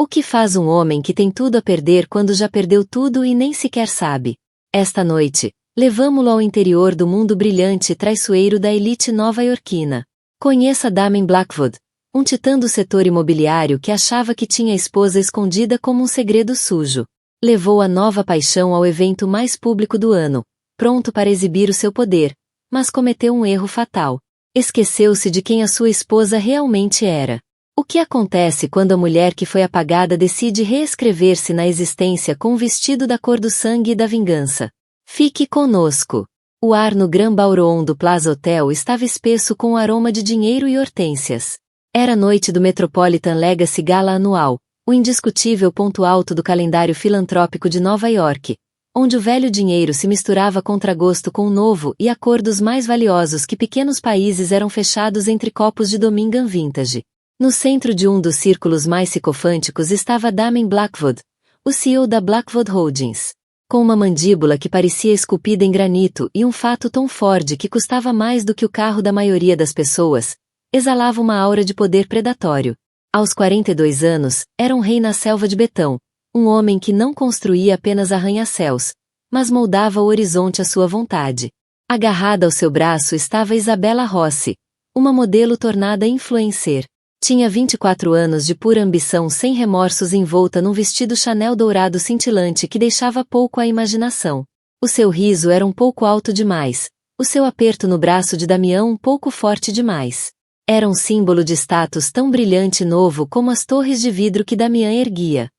O que faz um homem que tem tudo a perder quando já perdeu tudo e nem sequer sabe? Esta noite, levamo-lo ao interior do mundo brilhante e traiçoeiro da elite nova-iorquina. Conheça Damon Blackwood, um titã do setor imobiliário que achava que tinha a esposa escondida como um segredo sujo. Levou a nova paixão ao evento mais público do ano, pronto para exibir o seu poder, mas cometeu um erro fatal. Esqueceu-se de quem a sua esposa realmente era. O que acontece quando a mulher que foi apagada decide reescrever-se na existência com o vestido da cor do sangue e da vingança? Fique conosco. O ar no Grand Ballroom do Plaza Hotel estava espesso com o aroma de dinheiro e hortênsias. Era a noite do Metropolitan Legacy Gala anual, o indiscutível ponto alto do calendário filantrópico de Nova York, onde o velho dinheiro se misturava a contragosto com o novo e a cor dos mais valiosos que pequenos países eram fechados entre copos de Dominican Vintage. No centro de um dos círculos mais psicofânticos estava Damon Blackwood, o CEO da Blackwood Holdings. Com uma mandíbula que parecia esculpida em granito e um fato Tom Ford que custava mais do que o carro da maioria das pessoas, exalava uma aura de poder predatório. Aos 42 anos, era um rei na selva de betão, um homem que não construía apenas arranha-céus, mas moldava o horizonte à sua vontade. Agarrada ao seu braço estava Isabella Rossi, uma modelo tornada influencer. Tinha 24 anos de pura ambição sem remorsos envolta num vestido Chanel dourado cintilante que deixava pouco à imaginação. O seu riso era um pouco alto demais, o seu aperto no braço de Damião um pouco forte demais. Era um símbolo de status tão brilhante e novo como as torres de vidro que Damião erguia.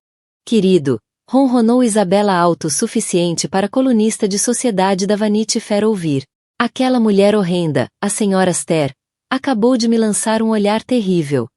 Querido, ronronou Isabella alto o suficiente para a colunista de sociedade da Vanity Fair ouvir. Aquela mulher horrenda, a senhora Aster, acabou de me lançar um olhar terrível.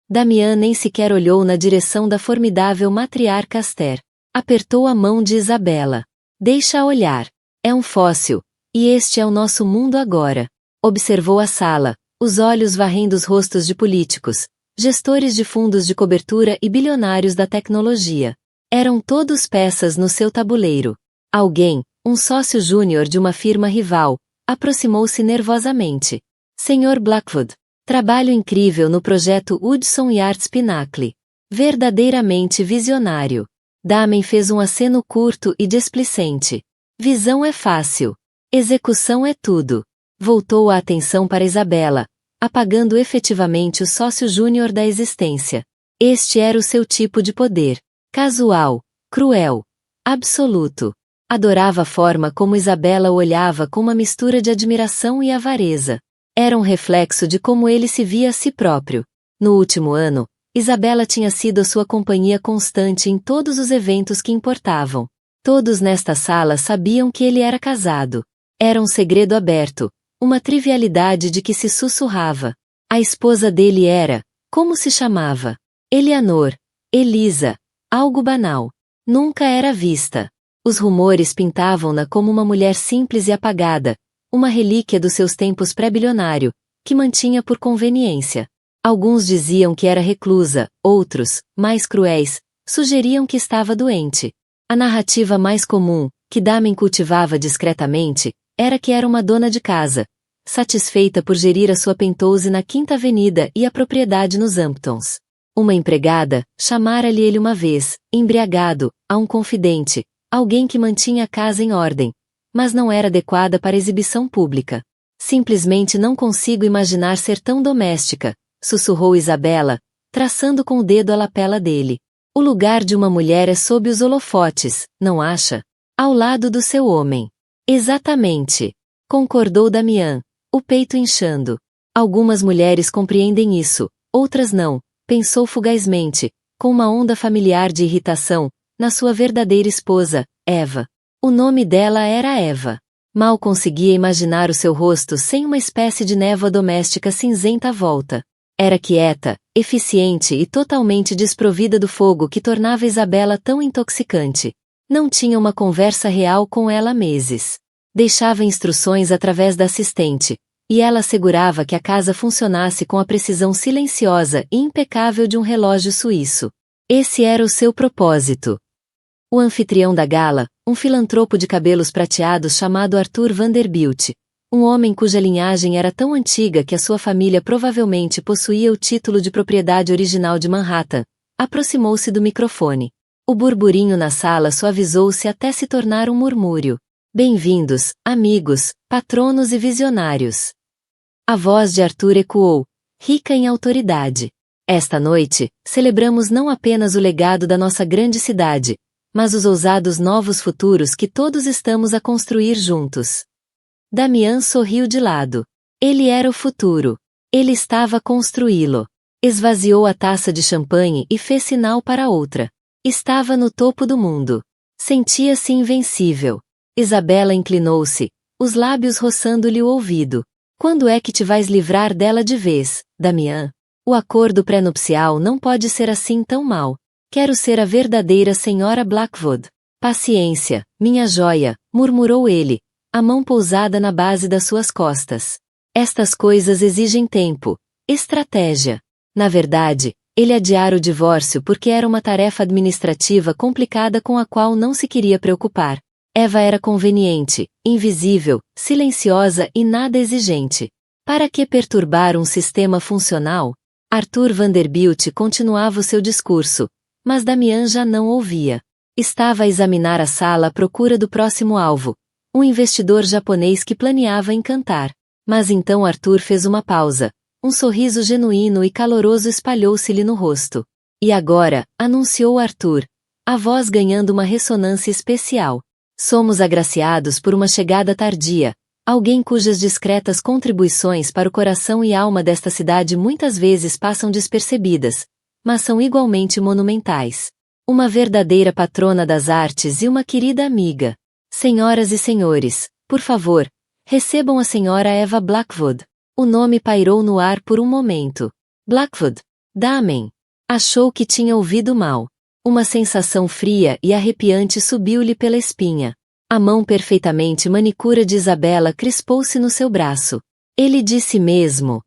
Damião nem sequer olhou na direção da formidável matriarca Aster. Apertou a mão de Isabella. Deixa olhar. É um fóssil. E este é o nosso mundo agora. Observou a sala, os olhos varrendo os rostos de políticos, gestores de fundos de cobertura e bilionários da tecnologia. Eram todos peças no seu tabuleiro. Alguém, um sócio júnior de uma firma rival, aproximou-se nervosamente. Senhor Blackwood, trabalho incrível no projeto Hudson Yards Pinnacle. Verdadeiramente visionário. Damon fez um aceno curto e displicente. Visão é fácil. Execução é tudo. Voltou a atenção para Isabella, apagando efetivamente o sócio júnior da existência. Este era o seu tipo de poder. Casual, cruel, absoluto. Adorava a forma como Isabella o olhava com uma mistura de admiração e avareza. Era um reflexo de como ele se via a si próprio. No último ano, Isabella tinha sido a sua companhia constante em todos os eventos que importavam. Todos nesta sala sabiam que ele era casado. Era um segredo aberto, uma trivialidade de que se sussurrava. A esposa dele era, como se chamava? Eleanor, Elisa, algo banal. Nunca era vista. Os rumores pintavam-na como uma mulher simples e apagada, uma relíquia dos seus tempos pré-bilionário, que mantinha por conveniência. Alguns diziam que era reclusa, outros, mais cruéis, sugeriam que estava doente. A narrativa mais comum, que Damon cultivava discretamente, era que era uma dona de casa, satisfeita por gerir a sua penthouse na Quinta Avenida e a propriedade nos Hamptons. Uma empregada, chamara-lhe ele uma vez, embriagado, a um confidente, alguém que mantinha a casa em ordem, mas não era adequada para exibição pública. Simplesmente não consigo imaginar ser tão doméstica, sussurrou Isabella, traçando com o dedo a lapela dele. O lugar de uma mulher é sob os holofotes, não acha? Ao lado do seu homem. Exatamente. Concordou Damião, o peito inchando. Algumas mulheres compreendem isso, outras não, pensou fugazmente, com uma onda familiar de irritação, na sua verdadeira esposa, Eva. O nome dela era Eva. Mal conseguia imaginar o seu rosto sem uma espécie de névoa doméstica cinzenta à volta. Era quieta, eficiente e totalmente desprovida do fogo que tornava Isabella tão intoxicante. Não tinha uma conversa real com ela há meses. Deixava instruções através da assistente, e ela assegurava que a casa funcionasse com a precisão silenciosa e impecável de um relógio suíço. Esse era o seu propósito. O anfitrião da gala, um filantropo de cabelos prateados chamado Arthur Vanderbilt, um homem cuja linhagem era tão antiga que a sua família provavelmente possuía o título de propriedade original de Manhattan, aproximou-se do microfone. O burburinho na sala suavizou-se até se tornar um murmúrio. Bem-vindos, amigos, patronos e visionários. A voz de Arthur ecoou, rica em autoridade. Esta noite, celebramos não apenas o legado da nossa grande cidade, mas os ousados novos futuros que todos estamos a construir juntos. Damian sorriu de lado. Ele era o futuro. Ele estava a construí-lo. Esvaziou a taça de champanhe e fez sinal para outra. Estava no topo do mundo. Sentia-se invencível. Isabela inclinou-se, os lábios roçando-lhe o ouvido. Quando é que te vais livrar dela de vez, Damian? O acordo pré-nupcial não pode ser assim tão mau. Quero ser a verdadeira senhora Blackwood. Paciência, minha joia, murmurou ele, a mão pousada na base das suas costas. Estas coisas exigem tempo, estratégia. Na verdade, ele adiara o divórcio porque era uma tarefa administrativa complicada com a qual não se queria preocupar. Eva era conveniente, invisível, silenciosa e nada exigente. Para que perturbar um sistema funcional? Arthur Vanderbilt continuava o seu discurso, mas Damian já não ouvia. Estava a examinar a sala à procura do próximo alvo, um investidor japonês que planeava encantar. Mas então Arthur fez uma pausa. Um sorriso genuíno e caloroso espalhou-se-lhe no rosto. E agora, anunciou Arthur, a voz ganhando uma ressonância especial. Somos agraciados por uma chegada tardia, alguém cujas discretas contribuições para o coração e alma desta cidade muitas vezes passam despercebidas, mas são igualmente monumentais. Uma verdadeira patrona das artes e uma querida amiga. Senhoras e senhores, por favor, recebam a senhora Eva Blackwood. O nome pairou no ar por um momento. Blackwood. Damen. Achou que tinha ouvido mal. Uma sensação fria e arrepiante subiu-lhe pela espinha. A mão perfeitamente manicura de Isabela crispou-se no seu braço. Ele disse mesmo.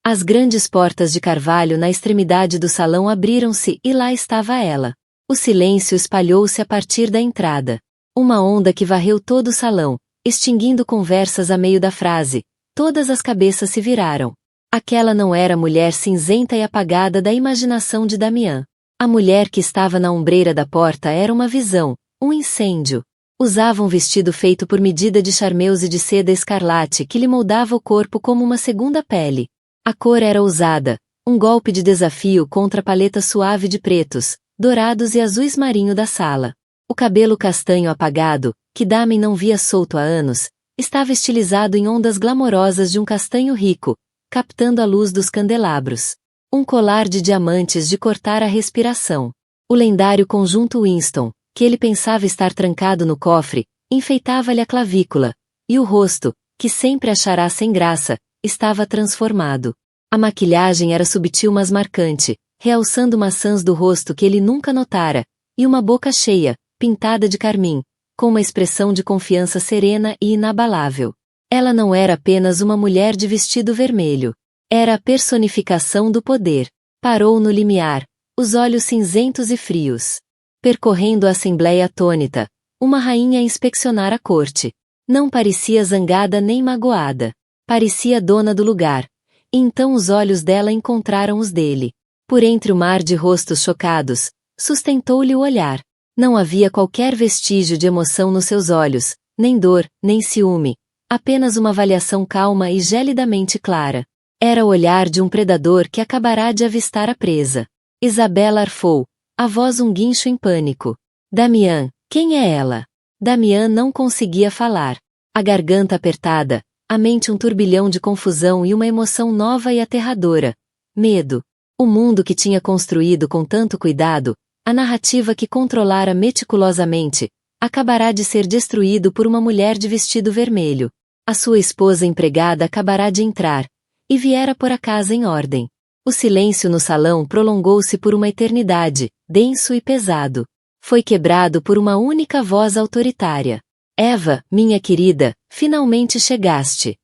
As grandes portas de carvalho na extremidade do salão abriram-se e lá estava ela. O silêncio espalhou-se a partir da entrada. Uma onda que varreu todo o salão, extinguindo conversas a meio da frase. Todas as cabeças se viraram. Aquela não era a mulher cinzenta e apagada da imaginação de Damian. A mulher que estava na ombreira da porta era uma visão, um incêndio. Usava um vestido feito por medida de charmeuse de seda escarlate que lhe moldava o corpo como uma segunda pele. A cor era ousada, um golpe de desafio contra a paleta suave de pretos, dourados e azuis marinho da sala. O cabelo castanho apagado, que Damen não via solto há anos, estava estilizado em ondas glamorosas de um castanho rico, captando a luz dos candelabros. Um colar de diamantes de cortar a respiração. O lendário conjunto Winston, que ele pensava estar trancado no cofre, enfeitava-lhe a clavícula, e o rosto, que sempre achará sem graça, estava transformado. A maquilhagem era subtil mas marcante, realçando maçãs do rosto que ele nunca notara, e uma boca cheia, pintada de carmim, com uma expressão de confiança serena e inabalável. Ela não era apenas uma mulher de vestido vermelho. Era a personificação do poder. Parou no limiar, os olhos cinzentos e frios. Percorrendo a assembleia atônita, uma rainha a inspecionar a corte. Não parecia zangada nem magoada. Parecia dona do lugar. E então os olhos dela encontraram os dele. Por entre o mar de rostos chocados, sustentou-lhe o olhar. Não havia qualquer vestígio de emoção nos seus olhos, nem dor, nem ciúme. Apenas uma avaliação calma e gelidamente clara. Era o olhar de um predador que acabará de avistar a presa. Isabela arfou, a voz um guincho em pânico. Damian, quem é ela? Damian não conseguia falar. A garganta apertada, a mente um turbilhão de confusão e uma emoção nova e aterradora. Medo. O mundo que tinha construído com tanto cuidado, a narrativa que controlara meticulosamente, acabará de ser destruído por uma mulher de vestido vermelho. A sua esposa empregada acabará de entrar, e viera pôr a casa em ordem. O silêncio no salão prolongou-se por uma eternidade, denso e pesado. Foi quebrado por uma única voz autoritária. Eva, minha querida, finalmente chegaste.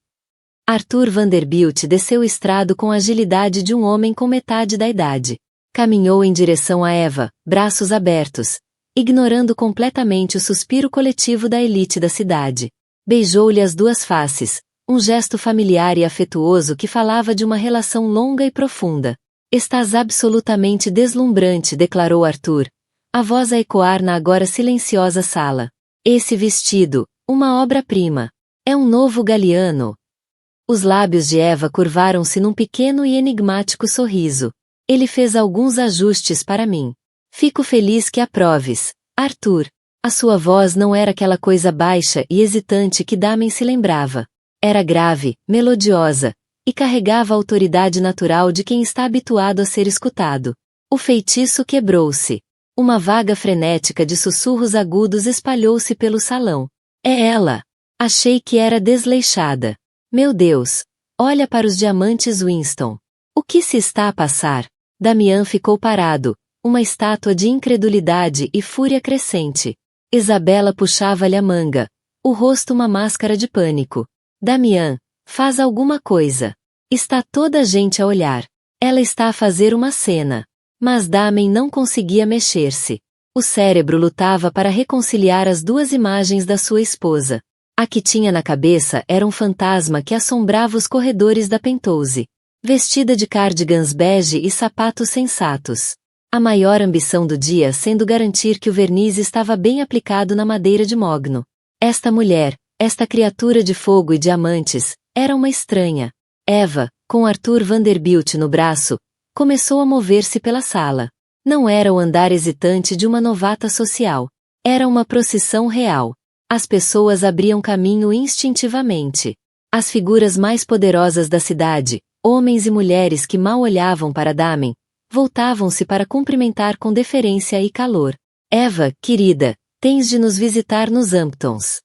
Arthur Vanderbilt desceu o estrado com a agilidade de um homem com metade da idade. Caminhou em direção a Eva, braços abertos, ignorando completamente o suspiro coletivo da elite da cidade. Beijou-lhe as duas faces, um gesto familiar e afetuoso que falava de uma relação longa e profunda. Estás absolutamente deslumbrante, declarou Arthur, a voz a ecoar na agora silenciosa sala. Esse vestido, uma obra-prima. É um novo Galiano. Os lábios de Eva curvaram-se num pequeno e enigmático sorriso. Ele fez alguns ajustes para mim. Fico feliz que aproves, Arthur. A sua voz não era aquela coisa baixa e hesitante que Damen se lembrava. Era grave, melodiosa, e carregava a autoridade natural de quem está habituado a ser escutado. O feitiço quebrou-se. Uma vaga frenética de sussurros agudos espalhou-se pelo salão. É ela! Achei que era desleixada. Meu Deus! Olha para os diamantes, Winston. O que se está a passar? Damian ficou parado, uma estátua de incredulidade e fúria crescente. Isabela puxava-lhe a manga, o rosto uma máscara de pânico. Damian, faz alguma coisa. Está toda a gente a olhar. Ela está a fazer uma cena. Mas Damen não conseguia mexer-se. O cérebro lutava para reconciliar as duas imagens da sua esposa. A que tinha na cabeça era um fantasma que assombrava os corredores da Penthouse. Vestida de cardigans bege e sapatos sensatos. A maior ambição do dia sendo garantir que o verniz estava bem aplicado na madeira de mogno. Esta mulher, esta criatura de fogo e diamantes, era uma estranha. Eva, com Arthur Vanderbilt no braço, começou a mover-se pela sala. Não era o andar hesitante de uma novata social. Era uma procissão real. As pessoas abriam caminho instintivamente. As figuras mais poderosas da cidade, homens e mulheres que mal olhavam para Damen, voltavam-se para cumprimentar com deferência e calor. Eva, querida, tens de nos visitar nos Hamptons.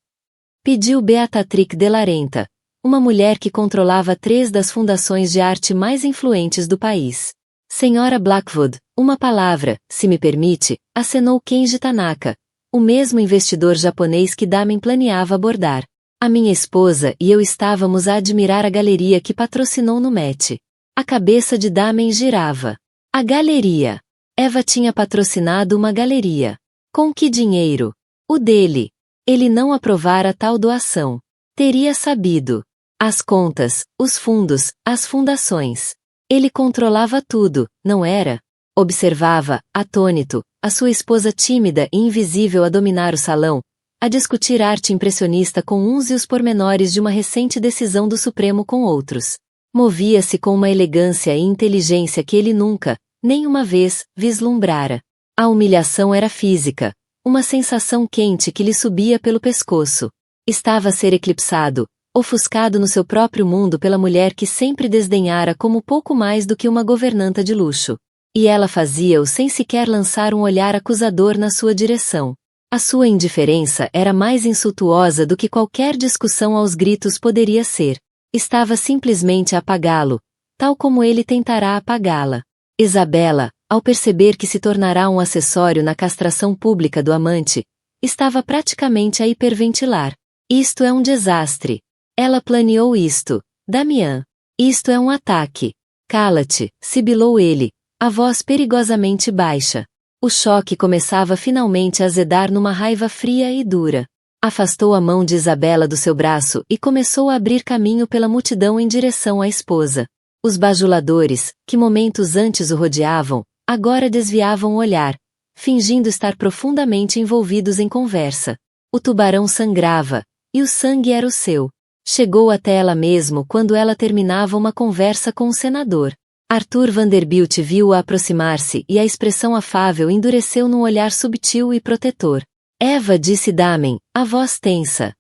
Pediu Beatrix de Larenta, uma mulher que controlava 3 das fundações de arte mais influentes do país. Senhora Blackwood, uma palavra, se me permite, acenou Kenji Tanaka, o mesmo investidor japonês que Damen planeava abordar. A minha esposa e eu estávamos a admirar a galeria que patrocinou no Met. A cabeça de Damen girava. A galeria. Eva tinha patrocinado uma galeria. Com que dinheiro? O dele. Ele não aprovara tal doação. Teria sabido. As contas, os fundos, as fundações. Ele controlava tudo, não era? Observava, atônito, a sua esposa tímida e invisível a dominar o salão, a discutir arte impressionista com uns e os pormenores de uma recente decisão do Supremo com outros. Movia-se com uma elegância e inteligência que ele nunca, nem uma vez, vislumbrara. A humilhação era física, uma sensação quente que lhe subia pelo pescoço. Estava a ser eclipsado, ofuscado no seu próprio mundo pela mulher que sempre desdenhara como pouco mais do que uma governanta de luxo. E ela fazia-o sem sequer lançar um olhar acusador na sua direção. A sua indiferença era mais insultuosa do que qualquer discussão aos gritos poderia ser. Estava simplesmente a apagá-lo, tal como ele tentará apagá-la. Isabela, ao perceber que se tornará um acessório na castração pública do amante, estava praticamente a hiperventilar. Isto é um desastre. Ela planeou isto. Damian. Isto é um ataque. Cala-te, sibilou ele, a voz perigosamente baixa. O choque começava finalmente a azedar numa raiva fria e dura. Afastou a mão de Isabela do seu braço e começou a abrir caminho pela multidão em direção à esposa. Os bajuladores, que momentos antes o rodeavam, agora desviavam o olhar, fingindo estar profundamente envolvidos em conversa. O tubarão sangrava, e o sangue era o seu. Chegou até ela mesmo quando ela terminava uma conversa com o senador. Arthur Vanderbilt viu-o aproximar-se e a expressão afável endureceu num olhar subtil e protetor. Eva, disse Damen, a voz tensa.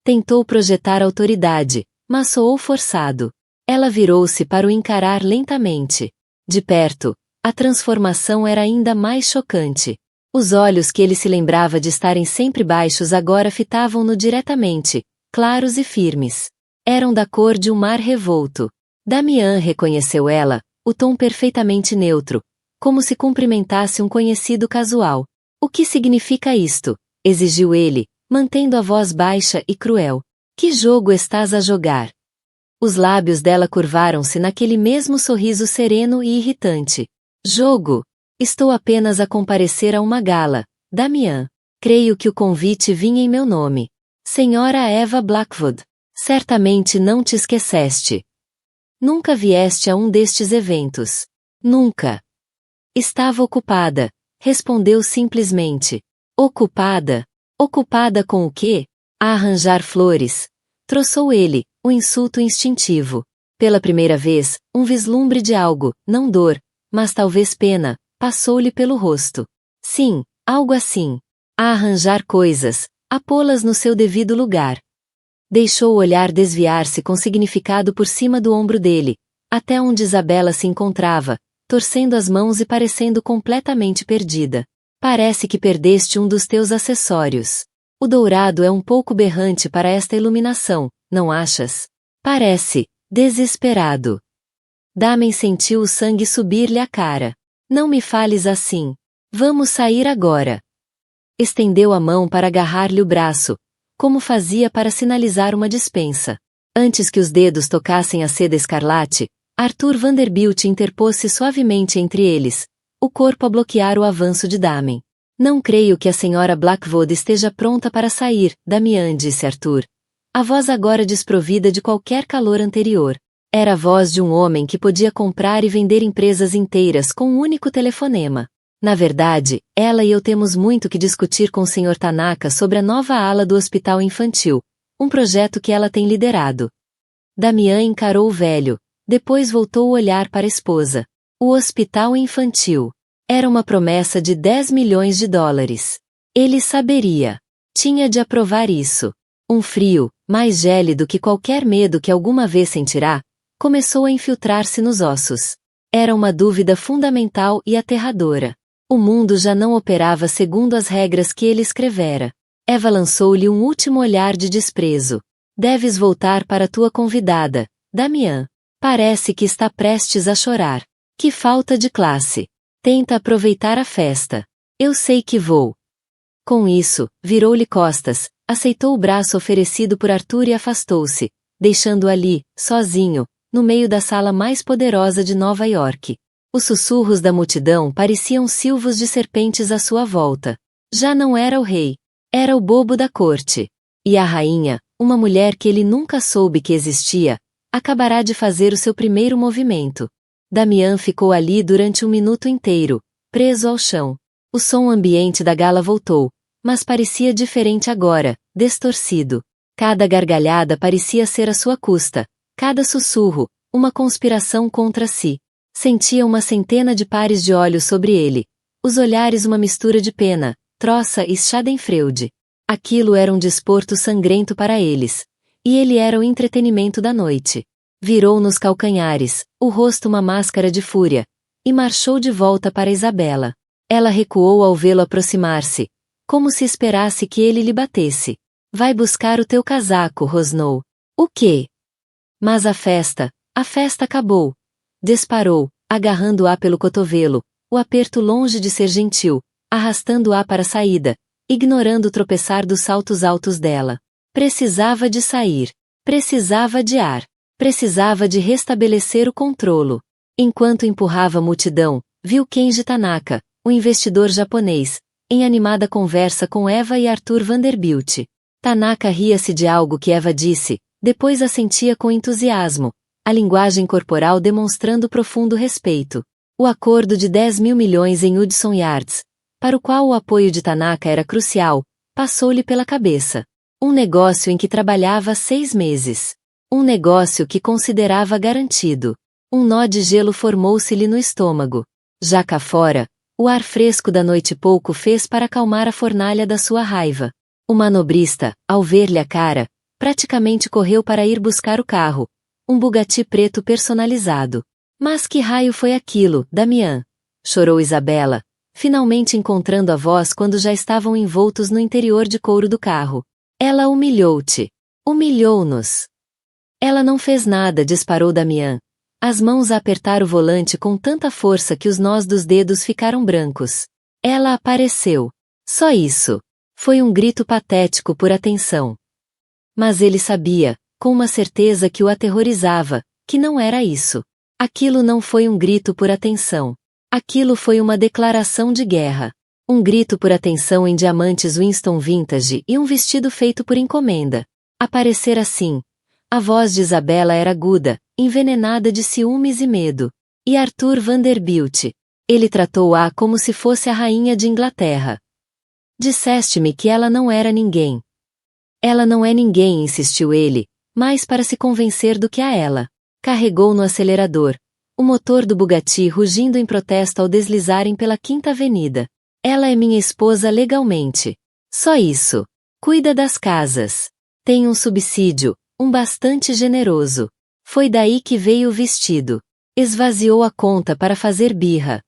Tentou projetar autoridade, mas soou forçado. Ela virou-se para o encarar lentamente. De perto, a transformação era ainda mais chocante. Os olhos que ele se lembrava de estarem sempre baixos agora fitavam-no diretamente, claros e firmes. Eram da cor de um mar revolto. Damian reconheceu ela, o tom perfeitamente neutro, como se cumprimentasse um conhecido casual. O que significa isto? Exigiu ele, mantendo a voz baixa e cruel. Que jogo estás a jogar? Os lábios dela curvaram-se naquele mesmo sorriso sereno e irritante. Jogo? Estou apenas a comparecer a uma gala, Damian. Creio que o convite vinha em meu nome. Senhora Eva Blackwood. Certamente não te esqueceste. Nunca vieste a um destes eventos. Nunca. Estava ocupada, respondeu simplesmente. Ocupada? Ocupada com o quê? A arranjar flores. Troçou ele, o insulto instintivo. Pela primeira vez, um vislumbre de algo, não dor, mas talvez pena, passou-lhe pelo rosto. Sim, algo assim. A arranjar coisas, a pô-las no seu devido lugar. Deixou o olhar desviar-se com significado por cima do ombro dele, até onde Isabela se encontrava, torcendo as mãos e parecendo completamente perdida. Parece que perdeste um dos teus acessórios. O dourado é um pouco berrante para esta iluminação, não achas? Parece. Desesperado. Damen sentiu o sangue subir-lhe à cara. Não me fales assim. Vamos sair agora. Estendeu a mão para agarrar-lhe o braço, como fazia para sinalizar uma dispensa. Antes que os dedos tocassem a seda escarlate, Arthur Vanderbilt interpôs-se suavemente entre eles, o corpo a bloquear o avanço de Damen. Não creio que a senhora Blackwood esteja pronta para sair, Damian, disse Arthur. A voz agora desprovida de qualquer calor anterior. Era a voz de um homem que podia comprar e vender empresas inteiras com um único telefonema. Na verdade, ela e eu temos muito que discutir com o Sr. Tanaka sobre a nova ala do hospital infantil, um projeto que ela tem liderado. Damian encarou o velho, depois voltou o olhar para a esposa. O hospital infantil. Era uma promessa de 10 milhões de dólares. Ele saberia. Tinha de aprovar isso. Um frio, mais gélido que qualquer medo que alguma vez sentirá, começou a infiltrar-se nos ossos. Era uma dúvida fundamental e aterradora. O mundo já não operava segundo as regras que ele escrevera. Eva lançou-lhe um último olhar de desprezo. Deves voltar para tua convidada, Damian. Parece que está prestes a chorar. Que falta de classe. Tenta aproveitar a festa. Eu sei que vou. Com isso, virou-lhe costas, aceitou o braço oferecido por Arthur e afastou-se, deixando-o ali, sozinho, no meio da sala mais poderosa de Nova York. Os sussurros da multidão pareciam silvos de serpentes à sua volta. Já não era o rei. Era o bobo da corte. E a rainha, uma mulher que ele nunca soube que existia, acabará de fazer o seu primeiro movimento. Damian ficou ali durante um minuto inteiro, preso ao chão. O som ambiente da gala voltou, mas parecia diferente agora, distorcido. Cada gargalhada parecia ser à sua custa, cada sussurro, uma conspiração contra si. Sentia uma centena de pares de olhos sobre ele, os olhares uma mistura de pena, troça e schadenfreude. Aquilo era um desporto sangrento para eles, e ele era o entretenimento da noite. Virou nos calcanhares, o rosto uma máscara de fúria, e marchou de volta para Isabela. Ela recuou ao vê-lo aproximar-se, como se esperasse que ele lhe batesse. Vai buscar o teu casaco, rosnou. O quê? Mas a festa acabou. Disparou, agarrando-a pelo cotovelo, o aperto longe de ser gentil, arrastando-a para a saída, ignorando o tropeçar dos saltos altos dela. Precisava de sair. Precisava de ar. Precisava de restabelecer o controlo. Enquanto empurrava a multidão, viu Kenji Tanaka, o investidor japonês, em animada conversa com Eva e Arthur Vanderbilt. Tanaka ria-se de algo que Eva disse, depois assentia com entusiasmo, a linguagem corporal demonstrando profundo respeito. O acordo de 10 mil milhões em Hudson Yards, para o qual o apoio de Tanaka era crucial, passou-lhe pela cabeça. Um negócio em que trabalhava há 6 meses. Um negócio que considerava garantido. Um nó de gelo formou-se-lhe no estômago. Já cá fora, o ar fresco da noite pouco fez para acalmar a fornalha da sua raiva. O manobrista, ao ver-lhe a cara, praticamente correu para ir buscar o carro. Um Bugatti preto personalizado. Mas que raio foi aquilo, Damian? Chorou Isabela, finalmente encontrando a voz quando já estavam envoltos no interior de couro do carro. Ela humilhou-te. Humilhou-nos. Ela não fez nada, disparou Damian. As mãos a apertar o volante com tanta força que os nós dos dedos ficaram brancos. Ela apareceu. Só isso. Foi um grito patético por atenção. Mas ele sabia, com uma certeza que o aterrorizava, que não era isso. Aquilo não foi um grito por atenção. Aquilo foi uma declaração de guerra. Um grito por atenção em diamantes Winston Vintage e um vestido feito por encomenda. Aparecer assim. A voz de Isabela era aguda, envenenada de ciúmes e medo. E Arthur Vanderbilt. Ele tratou-a como se fosse a rainha de Inglaterra. Disseste-me que ela não era ninguém. Ela não é ninguém, insistiu ele, mais para se convencer do que a ela. Carregou no acelerador, o motor do Bugatti rugindo em protesto ao deslizarem pela Quinta Avenida. Ela é minha esposa legalmente. Só isso. Cuida das casas. Tem um subsídio, um bastante generoso. Foi daí que veio o vestido. Esvaziou a conta para fazer birra.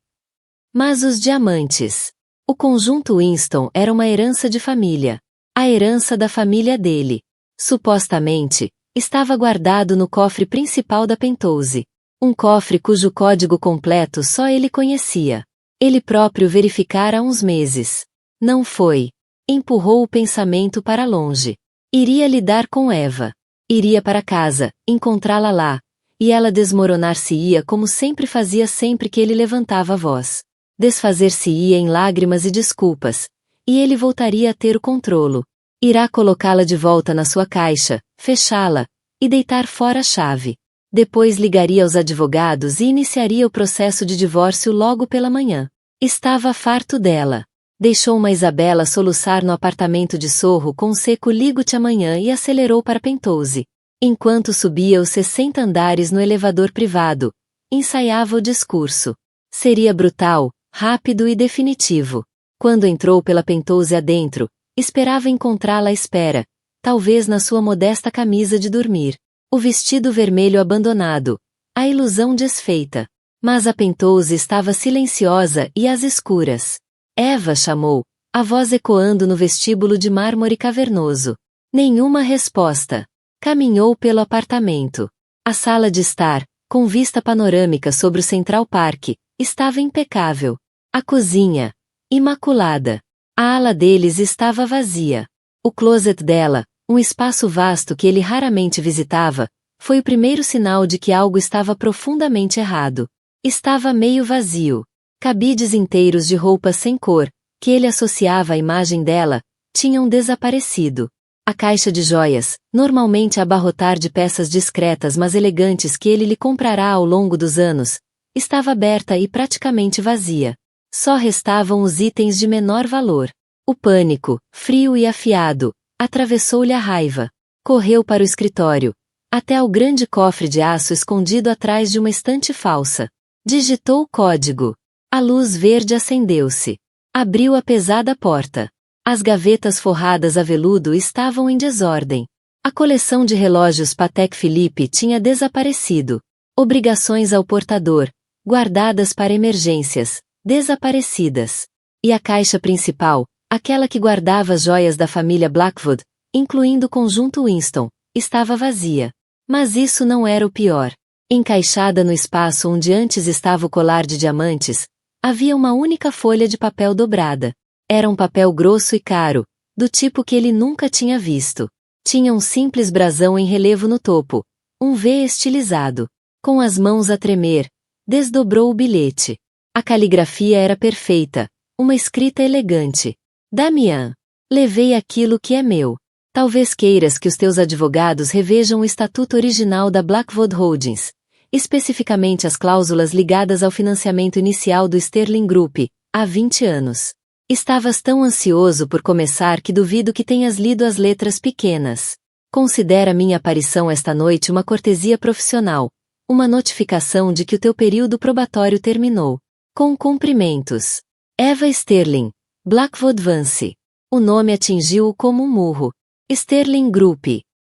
Mas os diamantes. O conjunto Winston era uma herança de família. A herança da família dele. Supostamente, estava guardado no cofre principal da Penthouse. Um cofre cujo código completo só ele conhecia. Ele próprio verificara há uns meses. Não foi. Empurrou o pensamento para longe. Iria lidar com Eva. Iria para casa, encontrá-la lá. E ela desmoronar-se-ia como sempre fazia sempre que ele levantava a voz. Desfazer-se-ia em lágrimas e desculpas. E ele voltaria a ter o controlo. Irá colocá-la de volta na sua caixa, fechá-la, e deitar fora a chave. Depois ligaria aos advogados e iniciaria o processo de divórcio logo pela manhã. Estava farto dela. Deixou uma Isabela soluçar no apartamento de Sorro com um seco ligo-te amanhã e acelerou para Penthouse. Enquanto subia os 60 andares no elevador privado, ensaiava o discurso. Seria brutal, rápido e definitivo. Quando entrou pela Penthouse adentro, esperava encontrá-la à espera, talvez na sua modesta camisa de dormir. O vestido vermelho abandonado, a ilusão desfeita. Mas a Penthouse estava silenciosa e às escuras. Eva chamou, a voz ecoando no vestíbulo de mármore cavernoso. Nenhuma resposta. Caminhou pelo apartamento. A sala de estar, com vista panorâmica sobre o Central Park, estava impecável. A cozinha, imaculada. A ala deles estava vazia. O closet dela, um espaço vasto que ele raramente visitava, foi o primeiro sinal de que algo estava profundamente errado. Estava meio vazio. Cabides inteiros de roupas sem cor, que ele associava à imagem dela, tinham desaparecido. A caixa de joias, normalmente a abarrotar de peças discretas mas elegantes que ele lhe comprará ao longo dos anos, estava aberta e praticamente vazia. Só restavam os itens de menor valor. O pânico, frio e afiado, atravessou-lhe a raiva. Correu para o escritório, até ao grande cofre de aço escondido atrás de uma estante falsa. Digitou o código. A luz verde acendeu-se. Abriu a pesada porta. As gavetas forradas a veludo estavam em desordem. A coleção de relógios Patek Philippe tinha desaparecido. Obrigações ao portador, guardadas para emergências, desaparecidas. E a caixa principal, aquela que guardava as joias da família Blackwood, incluindo o conjunto Winston, estava vazia. Mas isso não era o pior. Encaixada no espaço onde antes estava o colar de diamantes, havia uma única folha de papel dobrada. Era um papel grosso e caro, do tipo que ele nunca tinha visto. Tinha um simples brasão em relevo no topo, um V estilizado. Com as mãos a tremer, desdobrou o bilhete. A caligrafia era perfeita, uma escrita elegante. Damian, levei aquilo que é meu. Talvez queiras que os teus advogados revejam o estatuto original da Blackwood Holdings, especificamente as cláusulas ligadas ao financiamento inicial do Sterling Group, há 20 anos. Estavas tão ansioso por começar que duvido que tenhas lido as letras pequenas. Considera minha aparição esta noite uma cortesia profissional, uma notificação de que o teu período probatório terminou. Com cumprimentos. Eva Sterling, Blackwood Vance. O nome atingiu-o como um murro. Sterling Group.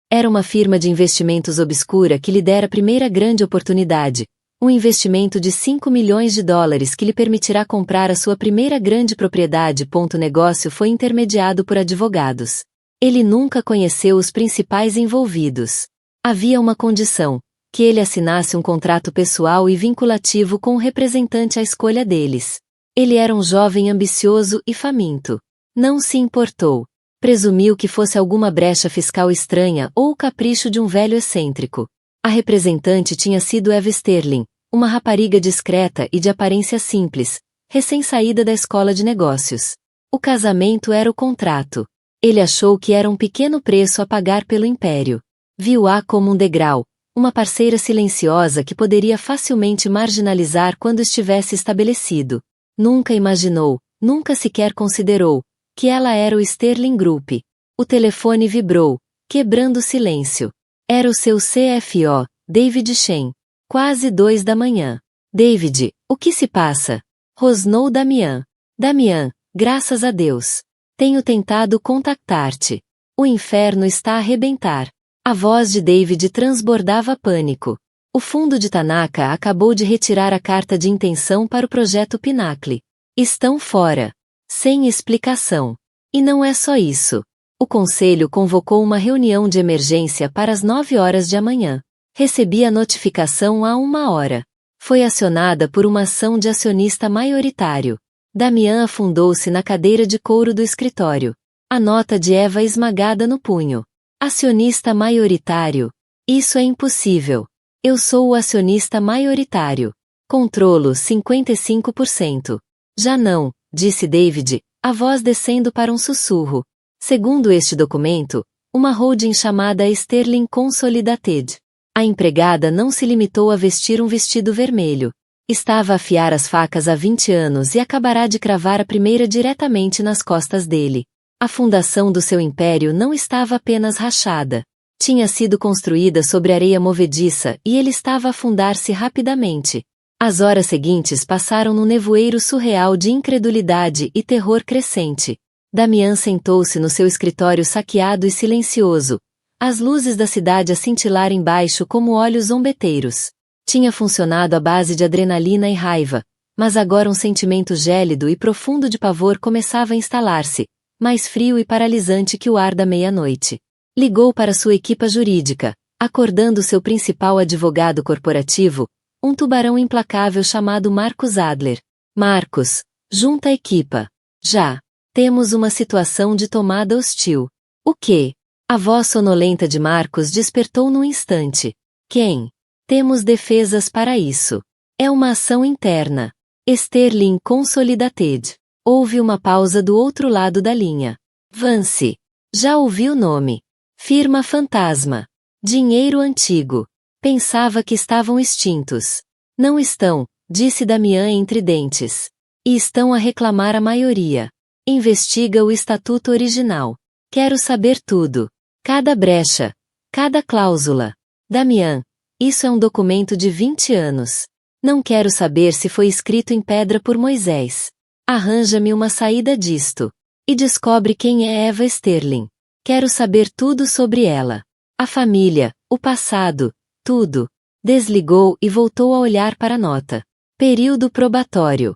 Era uma firma de investimentos obscura que lhe dera a primeira grande oportunidade, um investimento de 5 milhões de dólares que lhe permitirá comprar a sua primeira grande propriedade. O negócio foi intermediado por advogados. Ele nunca conheceu os principais envolvidos. Havia uma condição, que ele assinasse um contrato pessoal e vinculativo com o representante à escolha deles. Ele era um jovem ambicioso e faminto. Não se importou. Presumiu que fosse alguma brecha fiscal estranha ou o capricho de um velho excêntrico. A representante tinha sido Eva Sterling, uma rapariga discreta e de aparência simples, recém-saída da escola de negócios. O casamento era o contrato. Ele achou que era um pequeno preço a pagar pelo império. Viu-a como um degrau, Uma parceira silenciosa que poderia facilmente marginalizar quando estivesse estabelecido. Nunca imaginou, nunca sequer considerou, que ela era o Sterling Group. O telefone vibrou, quebrando o silêncio. Era o seu CFO, David Shen. Quase 2 da manhã. David, o que se passa? Rosnou Damian. Damian, graças a Deus. Tenho tentado contactar-te. O inferno está a arrebentar. A voz de David transbordava pânico. O fundo de Tanaka acabou de retirar a carta de intenção para o projeto Pinnacle. Estão fora. Sem explicação. E não é só isso. O conselho convocou uma reunião de emergência para as 9 horas de amanhã. Recebi a notificação há 1 hora. Foi acionada por uma ação de acionista maioritário. Damian afundou-se na cadeira de couro do escritório. A nota de Eva esmagada no punho. Acionista maioritário. Isso é impossível. Eu sou o acionista maioritário. Controlo 55%. Já não, disse David, a voz descendo para um sussurro. Segundo este documento, uma holding chamada Sterling Consolidated. A empregada não se limitou a vestir um vestido vermelho. Estava a afiar as facas há 20 anos e acabará de cravar a primeira diretamente nas costas dele. A fundação do seu império não estava apenas rachada. Tinha sido construída sobre areia movediça e ele estava a afundar-se rapidamente. As horas seguintes passaram num nevoeiro surreal de incredulidade e terror crescente. Damian sentou-se no seu escritório saqueado e silencioso. As luzes da cidade a cintilar embaixo como olhos zombeteiros. Tinha funcionado à base de adrenalina e raiva, mas agora um sentimento gélido e profundo de pavor começava a instalar-se, mais frio e paralisante que o ar da meia-noite. Ligou para sua equipa jurídica, acordando seu principal advogado corporativo, um tubarão implacável chamado Marcus Adler. Marcus, junta a equipa. Já. Temos uma situação de tomada hostil. O quê? A voz sonolenta de Marcus despertou num instante. Quem? Temos defesas para isso. É uma ação interna. Sterling Consolidated. Houve uma pausa do outro lado da linha. Vance. Já ouvi o nome. Firma fantasma. Dinheiro antigo. Pensava que estavam extintos. Não estão, disse Damian entre dentes. E estão a reclamar a maioria. Investiga o estatuto original. Quero saber tudo. Cada brecha. Cada cláusula. Damian, isso é um documento de 20 anos. Não quero saber se foi escrito em pedra por Moisés. Arranja-me uma saída disto. E descobre quem é Eva Sterling. Quero saber tudo sobre ela. A família, o passado, tudo. Desligou e voltou a olhar para a nota. Período probatório.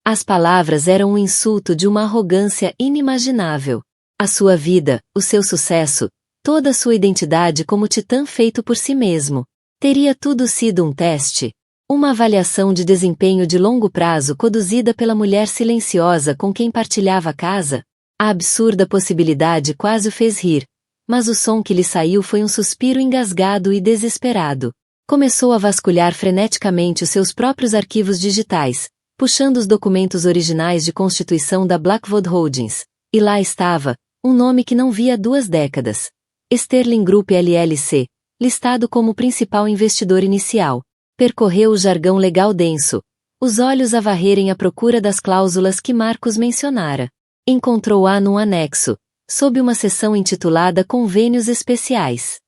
As palavras eram um insulto de uma arrogância inimaginável. A sua vida, o seu sucesso, toda a sua identidade como titã feito por si mesmo. Teria tudo sido um teste? Uma avaliação de desempenho de longo prazo conduzida pela mulher silenciosa com quem partilhava a casa? A absurda possibilidade quase o fez rir, mas o som que lhe saiu foi um suspiro engasgado e desesperado. Começou a vasculhar freneticamente os seus próprios arquivos digitais, puxando os documentos originais de constituição da Blackwood Holdings. E lá estava, um nome que não via há 2 décadas. Sterling Group LLC, listado como principal investidor inicial. Percorreu o jargão legal denso, os olhos a varrerem à procura das cláusulas que Marcos mencionara. Encontrou-a num anexo, sob uma seção intitulada Convênios Especiais.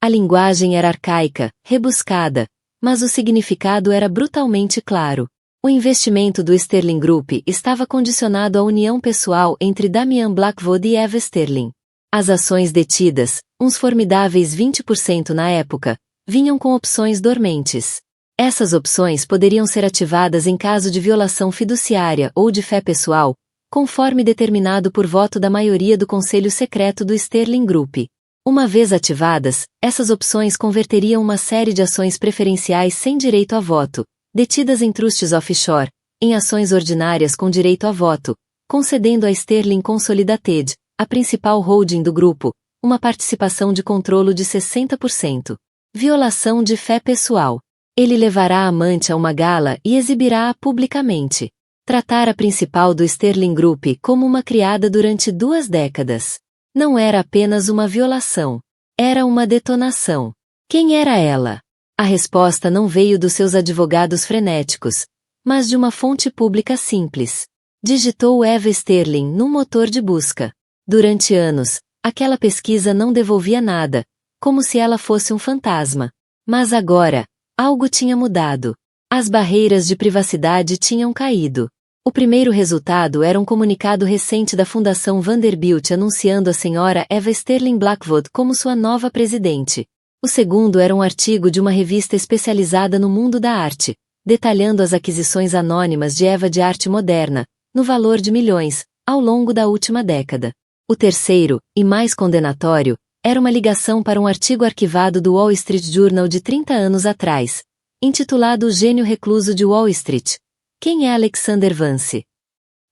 A linguagem era arcaica, rebuscada, mas o significado era brutalmente claro. O investimento do Sterling Group estava condicionado à união pessoal entre Damian Blackwood e Eva Sterling. As ações detidas, uns formidáveis 20% na época, vinham com opções dormentes. Essas opções poderiam ser ativadas em caso de violação fiduciária ou de fé pessoal, conforme determinado por voto da maioria do Conselho Secreto do Sterling Group. Uma vez ativadas, essas opções converteriam uma série de ações preferenciais sem direito a voto, detidas em trusts offshore, em ações ordinárias com direito a voto, concedendo a Sterling Consolidated, a principal holding do grupo, uma participação de controlo de 60%. Violação de fé pessoal. Ele levará a amante a uma gala e exibirá-a publicamente. Tratar a principal do Sterling Group como uma criada durante 2 décadas. Não era apenas uma violação. Era uma detonação. Quem era ela? A resposta não veio dos seus advogados frenéticos, mas de uma fonte pública simples. Digitou Eva Sterling num motor de busca. Durante anos, aquela pesquisa não devolvia nada, como se ela fosse um fantasma. Mas agora, algo tinha mudado. As barreiras de privacidade tinham caído. O primeiro resultado era um comunicado recente da Fundação Vanderbilt anunciando a senhora Eva Sterling Blackwood como sua nova presidente. O segundo era um artigo de uma revista especializada no mundo da arte, detalhando as aquisições anônimas de Eva de arte moderna, no valor de milhões, ao longo da última década. O terceiro, e mais condenatório, era uma ligação para um artigo arquivado do Wall Street Journal de 30 anos atrás, intitulado O Gênio Recluso de Wall Street. Quem é Alexander Vance?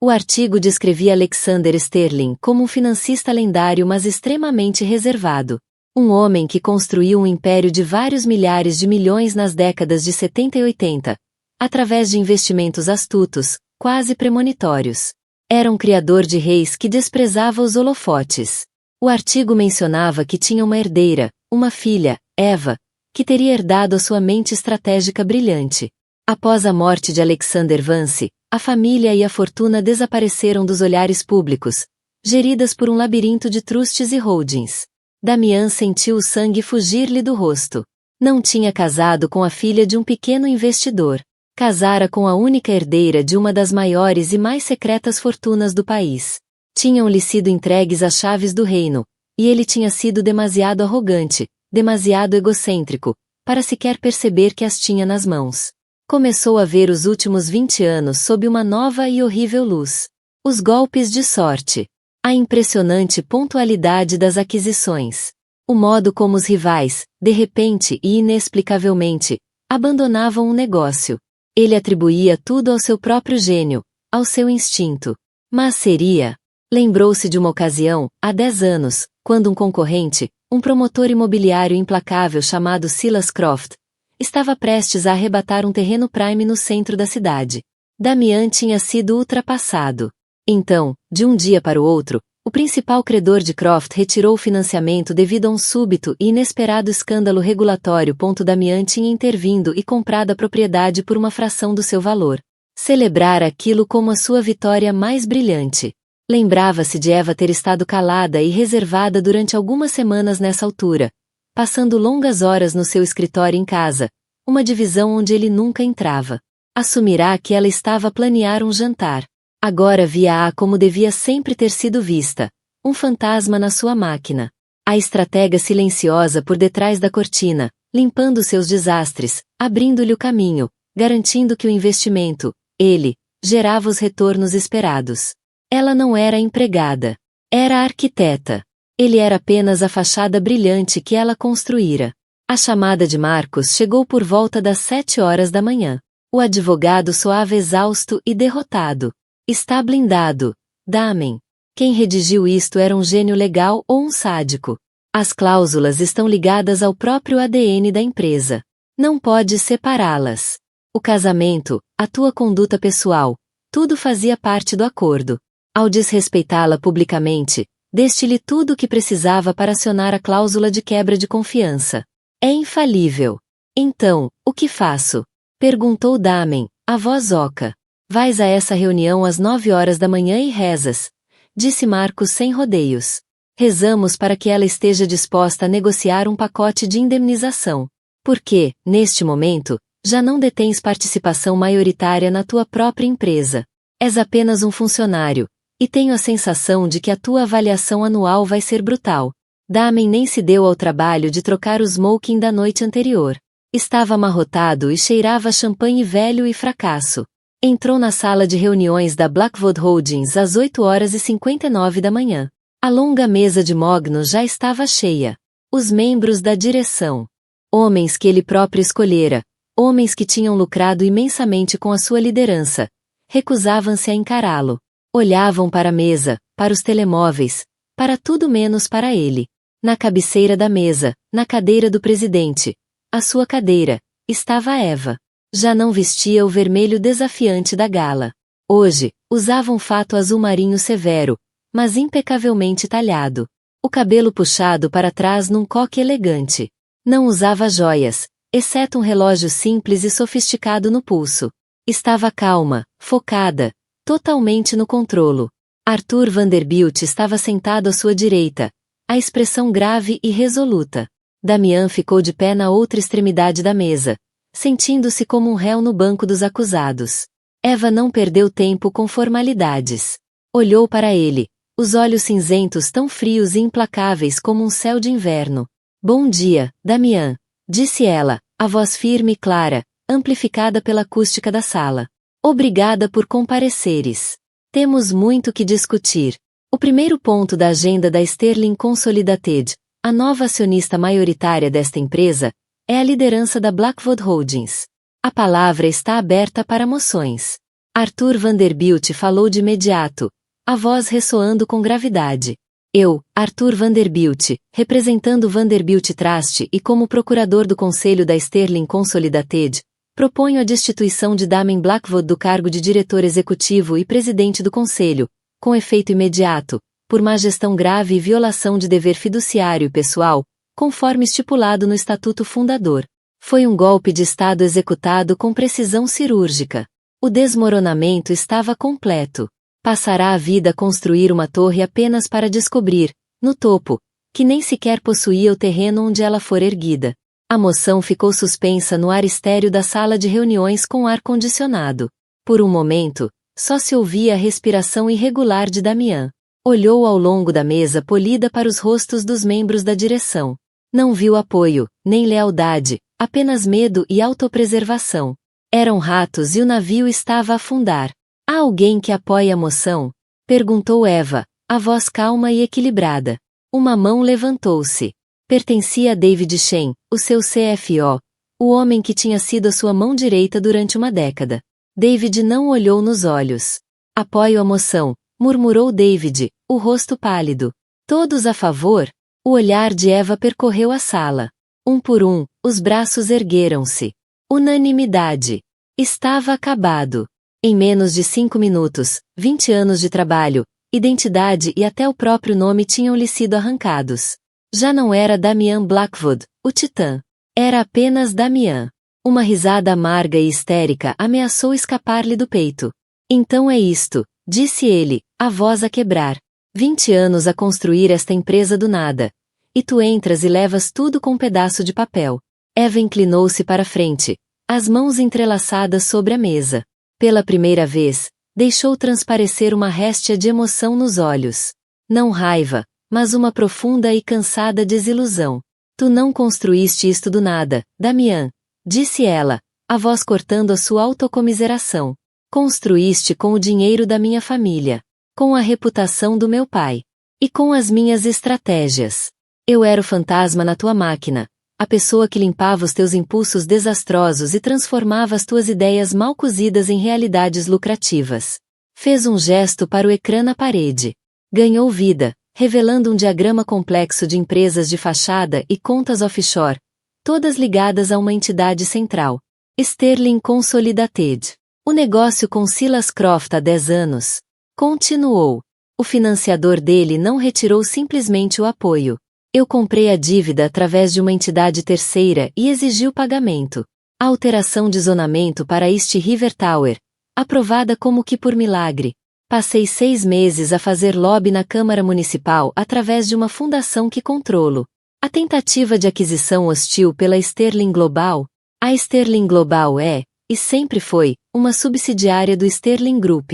O artigo descrevia Alexander Sterling como um financista lendário mas extremamente reservado. Um homem que construiu um império de vários milhares de milhões nas décadas de 70 e 80, através de investimentos astutos, quase premonitórios. Era um criador de reis que desprezava os holofotes. O artigo mencionava que tinha uma herdeira, uma filha, Eva, que teria herdado a sua mente estratégica brilhante. Após a morte de Alexander Vance, a família e a fortuna desapareceram dos olhares públicos, geridas por um labirinto de trustes e holdings. Damian sentiu o sangue fugir-lhe do rosto. Não tinha casado com a filha de um pequeno investidor. Casara com a única herdeira de uma das maiores e mais secretas fortunas do país. Tinham-lhe sido entregues as chaves do reino, e ele tinha sido demasiado arrogante, demasiado egocêntrico, para sequer perceber que as tinha nas mãos. Começou a ver os últimos 20 anos sob uma nova e horrível luz. Os golpes de sorte. A impressionante pontualidade das aquisições. O modo como os rivais, de repente e inexplicavelmente, abandonavam um negócio. Ele atribuía tudo ao seu próprio gênio, ao seu instinto. Mas seria... Lembrou-se de uma ocasião, há 10 anos, quando um concorrente, um promotor imobiliário implacável chamado Silas Croft, estava prestes a arrebatar um terreno prime no centro da cidade. Damian tinha sido ultrapassado. Então, de um dia para o outro, o principal credor de Croft retirou o financiamento devido a um súbito e inesperado escândalo regulatório. Damian tinha intervindo e comprado a propriedade por uma fração do seu valor. Celebrara aquilo como a sua vitória mais brilhante. Lembrava-se de Eva ter estado calada e reservada durante algumas semanas nessa altura, passando longas horas no seu escritório em casa, uma divisão onde ele nunca entrava. Assumirá que ela estava a planear um jantar. Agora via-a como devia sempre ter sido vista, um fantasma na sua máquina. A estratega silenciosa por detrás da cortina, limpando seus desastres, abrindo-lhe o caminho, garantindo que o investimento, ele, gerava os retornos esperados. Ela não era empregada. Era arquiteta. Ele era apenas a fachada brilhante que ela construíra. A chamada de Marcos chegou por volta das 7 horas da manhã. O advogado soava exausto e derrotado. Está blindado. Damen. Quem redigiu isto era um gênio legal ou um sádico. As cláusulas estão ligadas ao próprio ADN da empresa. Não pode separá-las. O casamento, a tua conduta pessoal, tudo fazia parte do acordo. Ao desrespeitá-la publicamente, deste-lhe tudo o que precisava para acionar a cláusula de quebra de confiança. É infalível. Então, o que faço? Perguntou Damen, a voz oca. Vais a essa reunião às 9 horas da manhã e rezas, disse Marcos sem rodeios. Rezamos para que ela esteja disposta a negociar um pacote de indemnização. Porque, neste momento, já não detens participação maioritária na tua própria empresa. És apenas um funcionário, e tenho a sensação de que a tua avaliação anual vai ser brutal. Damen nem se deu ao trabalho de trocar o smoking da noite anterior. Estava amarrotado e cheirava a champanhe velho e fracasso. Entrou na sala de reuniões da Blackwood Holdings às 8h59 da manhã. A longa mesa de mognos já estava cheia. Os membros da direção. Homens que ele próprio escolhera, homens que tinham lucrado imensamente com a sua liderança, recusavam-se a encará-lo. Olhavam para a mesa, para os telemóveis, para tudo menos para ele. Na cabeceira da mesa, na cadeira do presidente, a sua cadeira, estava Eva. Já não vestia o vermelho desafiante da gala. Hoje, usava um fato azul marinho severo, mas impecavelmente talhado. O cabelo puxado para trás num coque elegante. Não usava joias, exceto um relógio simples e sofisticado no pulso. Estava calma, focada, totalmente no controlo. Arthur Vanderbilt estava sentado à sua direita, a expressão grave e resoluta. Damian ficou de pé na outra extremidade da mesa, sentindo-se como um réu no banco dos acusados. Eva não perdeu tempo com formalidades. Olhou para ele, os olhos cinzentos tão frios e implacáveis como um céu de inverno. Bom dia, Damian, disse ela, a voz firme e clara, amplificada pela acústica da sala. Obrigada por compareceres. Temos muito que discutir. O primeiro ponto da agenda da Sterling Consolidated, a nova acionista maioritária desta empresa, é a liderança da Blackwood Holdings. A palavra está aberta para moções. Arthur Vanderbilt falou de imediato, a voz ressoando com gravidade. Eu, Arthur Vanderbilt, representando Vanderbilt Trust e como procurador do Conselho da Sterling Consolidated, proponho a destituição de Damien Blackwood do cargo de diretor executivo e presidente do Conselho, com efeito imediato, por má gestão grave e violação de dever fiduciário e pessoal, conforme estipulado no Estatuto Fundador. Foi um golpe de Estado executado com precisão cirúrgica. O desmoronamento estava completo. Passará a vida a construir uma torre apenas para descobrir, no topo, que nem sequer possuía o terreno onde ela for erguida. A moção ficou suspensa no ar estéril da sala de reuniões com ar-condicionado. Por um momento, só se ouvia a respiração irregular de Damian. Olhou ao longo da mesa polida para os rostos dos membros da direção. Não viu apoio, nem lealdade, apenas medo e autopreservação. Eram ratos e o navio estava a afundar. Há alguém que apoie a moção? Perguntou Eva, a voz calma e equilibrada. Uma mão levantou-se. Pertencia a David Shen, o seu CFO, o homem que tinha sido a sua mão direita durante uma década. David não olhou nos olhos. Apoio a moção, murmurou David, o rosto pálido. Todos a favor? O olhar de Eva percorreu a sala. Um por um, os braços ergueram-se. Unanimidade. Estava acabado. Em menos de 5 minutos, 20 anos de trabalho, identidade e até o próprio nome tinham-lhe sido arrancados. Já não era Damian Blackwood, o titã. Era apenas Damian. Uma risada amarga e histérica ameaçou escapar-lhe do peito. Então é isto, disse ele, a voz a quebrar. 20 anos a construir esta empresa do nada. E tu entras e levas tudo com um pedaço de papel. Eva inclinou-se para frente, as mãos entrelaçadas sobre a mesa. Pela primeira vez, deixou transparecer uma réstia de emoção nos olhos. Não raiva, mas uma profunda e cansada desilusão. Tu não construíste isto do nada, Damian, disse ela, a voz cortando a sua autocomiseração. Construíste com o dinheiro da minha família, com a reputação do meu pai, e com as minhas estratégias. Eu era o fantasma na tua máquina, a pessoa que limpava os teus impulsos desastrosos e transformava as tuas ideias mal cozidas em realidades lucrativas. Fez um gesto para o ecrã na parede. Ganhou vida, revelando um diagrama complexo de empresas de fachada e contas offshore, todas ligadas a uma entidade central. Sterling Consolidated. O negócio com Silas Croft há 10 anos. Continuou. O financiador dele não retirou simplesmente o apoio. Eu comprei a dívida através de uma entidade terceira e exigi o pagamento. A alteração de zonamento para East River Tower, aprovada como que por milagre. Passei 6 meses a fazer lobby na Câmara Municipal através de uma fundação que controlo. A tentativa de aquisição hostil pela Sterling Global. A Sterling Global é, e sempre foi, uma subsidiária do Sterling Group.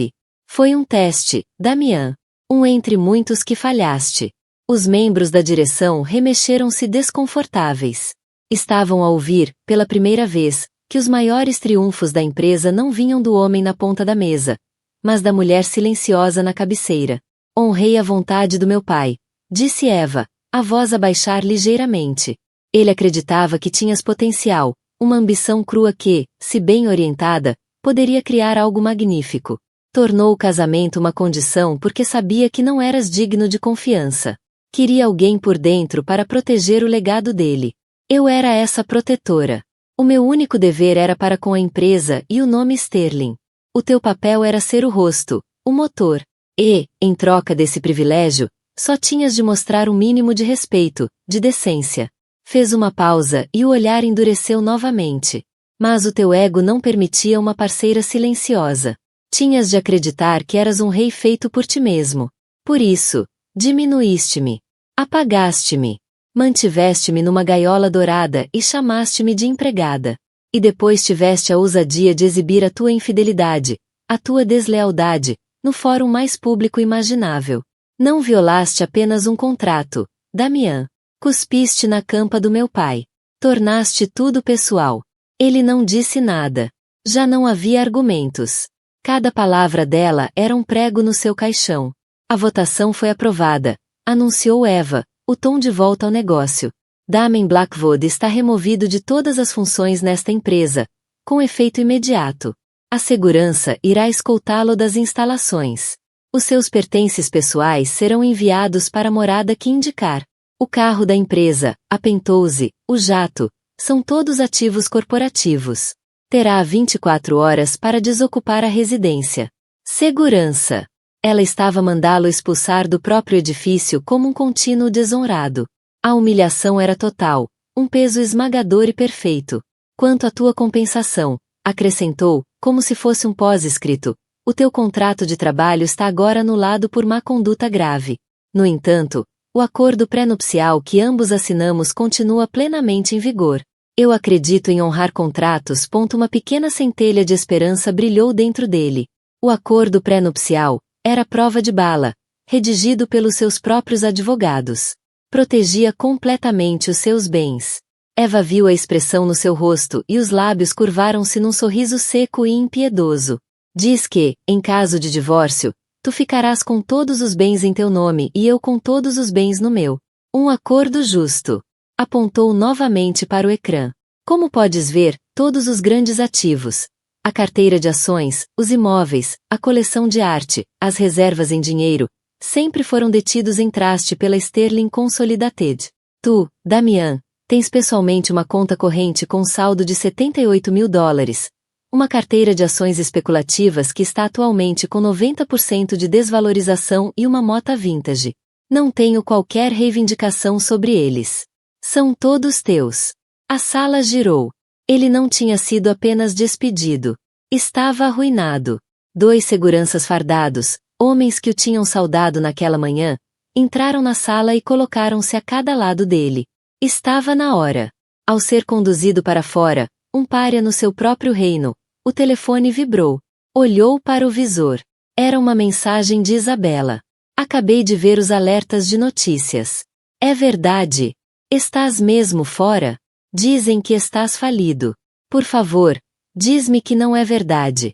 Foi um teste, Damian. Um entre muitos que falhaste. Os membros da direção remexeram-se desconfortáveis. Estavam a ouvir, pela primeira vez, que os maiores triunfos da empresa não vinham do homem na ponta da mesa, mas da mulher silenciosa na cabeceira. Honrei a vontade do meu pai, disse Eva, a voz a baixar ligeiramente. Ele acreditava que tinhas potencial, uma ambição crua que, se bem orientada, poderia criar algo magnífico. Tornou o casamento uma condição porque sabia que não eras digno de confiança. Queria alguém por dentro para proteger o legado dele. Eu era essa protetora. O meu único dever era para com a empresa e o nome Sterling. O teu papel era ser o rosto, o motor. E, em troca desse privilégio, só tinhas de mostrar um mínimo de respeito, de decência. Fez uma pausa e o olhar endureceu novamente. Mas o teu ego não permitia uma parceira silenciosa. Tinhas de acreditar que eras um rei feito por ti mesmo. Por isso, diminuíste-me. Apagaste-me. Mantiveste-me numa gaiola dourada e chamaste-me de empregada. E depois tiveste a ousadia de exibir a tua infidelidade, a tua deslealdade, no fórum mais público imaginável. Não violaste apenas um contrato, Damian. Cuspiste na campa do meu pai. Tornaste tudo pessoal. Ele não disse nada. Já não havia argumentos. Cada palavra dela era um prego no seu caixão. A votação foi aprovada, anunciou Eva, o tom de volta ao negócio. Damien Blackwood está removido de todas as funções nesta empresa, com efeito imediato. A segurança irá escoltá-lo das instalações. Os seus pertences pessoais serão enviados para a morada que indicar. O carro da empresa, a Penthouse, o jato, são todos ativos corporativos. Terá 24 horas para desocupar a residência. Segurança. Ela estava a mandá-lo expulsar do próprio edifício como um contínuo desonrado. A humilhação era total, um peso esmagador e perfeito. Quanto à tua compensação, acrescentou, como se fosse um pós-escrito, o teu contrato de trabalho está agora anulado por má conduta grave. No entanto, o acordo pré-nupcial que ambos assinamos continua plenamente em vigor. Eu acredito em honrar contratos. Uma pequena centelha de esperança brilhou dentro dele. O acordo pré-nupcial era prova de bala, redigido pelos seus próprios advogados. Protegia completamente os seus bens. Eva viu a expressão no seu rosto e os lábios curvaram-se num sorriso seco e impiedoso. Diz que, em caso de divórcio, tu ficarás com todos os bens em teu nome e eu com todos os bens no meu. Um acordo justo. Apontou novamente para o ecrã. Como podes ver, todos os grandes ativos, a carteira de ações, os imóveis, a coleção de arte, as reservas em dinheiro, sempre foram detidos em traste pela Sterling Consolidated. Tu, Damian, tens pessoalmente uma conta corrente com saldo de $78.000, uma carteira de ações especulativas que está atualmente com 90% de desvalorização e uma moto vintage. Não tenho qualquer reivindicação sobre eles. São todos teus. A sala girou. Ele não tinha sido apenas despedido. Estava arruinado. 2 seguranças fardados, homens que o tinham saudado naquela manhã, entraram na sala e colocaram-se a cada lado dele. Estava na hora. Ao ser conduzido para fora, um pária no seu próprio reino, o telefone vibrou. Olhou para o visor. Era uma mensagem de Isabela. Acabei de ver os alertas de notícias. É verdade. Estás mesmo fora? Dizem que estás falido. Por favor, diz-me que não é verdade.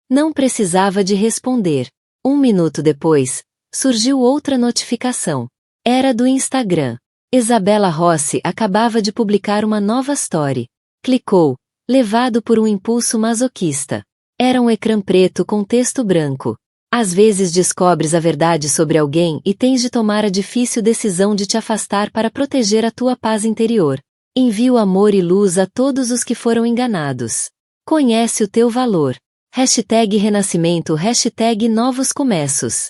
Não precisava de responder. 1 minuto depois, surgiu outra notificação. Era do Instagram. Isabela Rossi acabava de publicar uma nova story. Clicou, levado por um impulso masoquista. Era um ecrã preto com texto branco. Às vezes descobres a verdade sobre alguém e tens de tomar a difícil decisão de te afastar para proteger a tua paz interior. Envio amor e luz a todos os que foram enganados. Conhece o teu valor. #renascimento, #novos começos.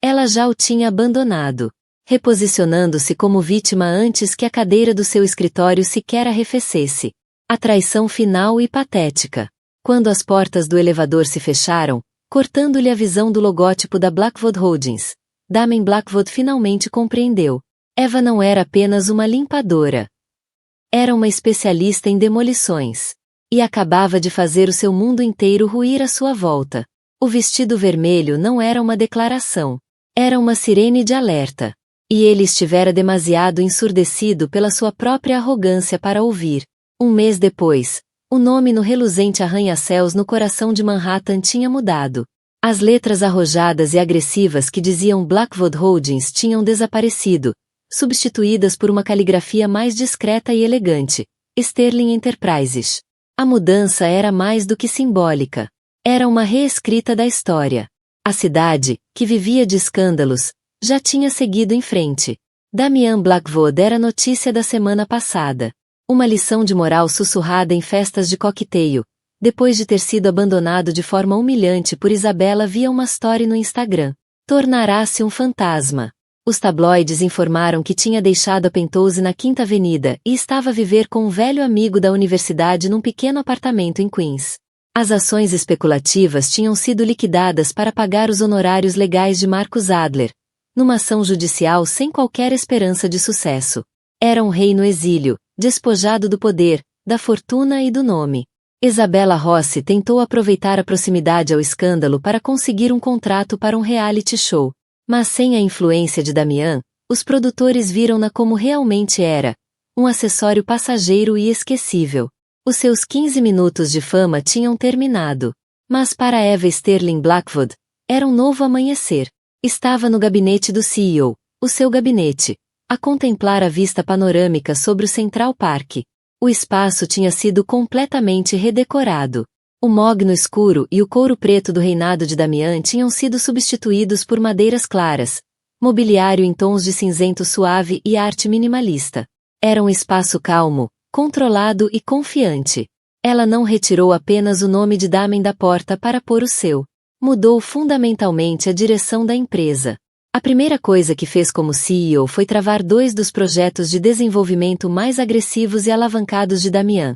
Ela já o tinha abandonado, reposicionando-se como vítima antes que a cadeira do seu escritório sequer arrefecesse. A traição final e patética. Quando as portas do elevador se fecharam, cortando-lhe a visão do logótipo da Blackwood Holdings, Damien Blackwood finalmente compreendeu. Eva não era apenas uma limpadora. Era uma especialista em demolições. E acabava de fazer o seu mundo inteiro ruir à sua volta. O vestido vermelho não era uma declaração. Era uma sirene de alerta. E ele estivera demasiado ensurdecido pela sua própria arrogância para ouvir. 1 mês depois, o nome no reluzente arranha-céus no coração de Manhattan tinha mudado. As letras arrojadas e agressivas que diziam Blackwood Holdings tinham desaparecido, substituídas por uma caligrafia mais discreta e elegante, Sterling Enterprises. A mudança era mais do que simbólica. Era uma reescrita da história. A cidade, que vivia de escândalos, já tinha seguido em frente. Damian Blackwood era notícia da semana passada. Uma lição de moral sussurrada em festas de coquetel, depois de ter sido abandonado de forma humilhante por Isabela via uma story no Instagram. Tornará-se um fantasma. Os tabloides informaram que tinha deixado a Penthouse na Quinta Avenida e estava a viver com um velho amigo da universidade num pequeno apartamento em Queens. As ações especulativas tinham sido liquidadas para pagar os honorários legais de Marcus Adler, numa ação judicial sem qualquer esperança de sucesso. Era um rei no exílio, despojado do poder, da fortuna e do nome. Isabella Rossi tentou aproveitar a proximidade ao escândalo para conseguir um contrato para um reality show. Mas sem a influência de Damian, os produtores viram-na como realmente era, um acessório passageiro e esquecível. Os seus 15 minutos de fama tinham terminado. Mas para Eva Sterling Blackwood, era um novo amanhecer. Estava no gabinete do CEO, o seu gabinete, a contemplar a vista panorâmica sobre o Central Park. O espaço tinha sido completamente redecorado. O mogno escuro e o couro preto do reinado de Damian tinham sido substituídos por madeiras claras, mobiliário em tons de cinzento suave e arte minimalista. Era um espaço calmo, controlado e confiante. Ela não retirou apenas o nome de Damen da porta para pôr o seu. Mudou fundamentalmente a direção da empresa. A primeira coisa que fez como CEO foi travar 2 dos projetos de desenvolvimento mais agressivos e alavancados de Damian.